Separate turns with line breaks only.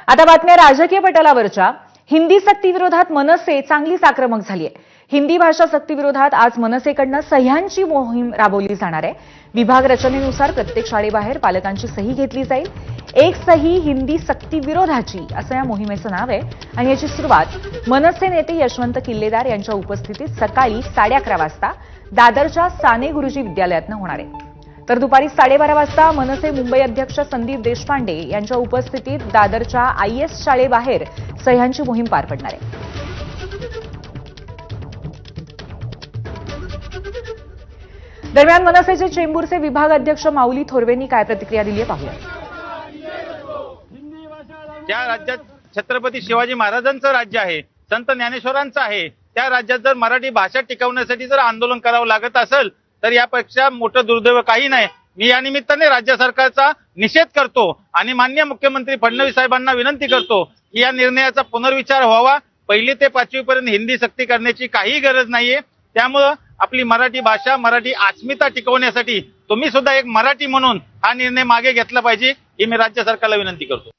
आता बातम्या राजकीय पटलावरच्या हिंदी सक्ती विरोधात मनसे चांगलीच आक्रमक झाली आहे। हिंदी भाषा सक्ती विरोधात आज मनसेकडून सह्यांची मोहीम राबवली जाणार आहे। विभाग रचनेनुसार प्रत्येक शाळेबाहेर पालकांची सही घेतली जाईल। एक सही हिंदी सक्ती विरोधाची असं या मोहिमेचं नाव आहे आणि याची सुरुवात मनसे नेते यशवंत किल्लेदार यांच्या उपस्थितीत सकाळी 11:30 वाजता दादरच्या साने गुरुजी विद्यालयातून होणार आहे। तर दुपारी 12:30 वाजता मनसे मुंबई अध्यक्ष संदीप देशपांडे यांच्या उपस्थितीत दादरच्या IS शाळेबाहेर सह्यांची मोहीम पार पडणार आहे। दरम्यान मनसेचे चेंबूरचे विभाग अध्यक्ष माऊली थोरवेंनी काय प्रतिक्रिया दिली आहे पाहूया।
ज्या राज्यात छत्रपती शिवाजी महाराजांचं राज्य आहे, संत ज्ञानेश्वरांचं आहे, त्या राज्यात जर मराठी भाषा टिकवण्यासाठी जर आंदोलन करावं लागत असेल तर यापेक्षा मोठं दुर्दैव काही नाही। मी या निमित्ताने राज्य सरकारचा निषेध करतो आणि माननीय मुख्यमंत्री फडणवीस साहेबांना विनंती करतो की या निर्णयाचा पुनर्विचार व्हावा। 1ली ते 5वी पर्यंत हिंदी सक्ती करण्याची काही गरज नाहीये। त्यामुळं आपली मराठी भाषा, मराठी अस्मिता टिकवण्यासाठी तुम्ही सुद्धा एक मराठी म्हणून हा निर्णय मागे घेतला पाहिजे ही मी राज्य सरकारला विनंती करतो।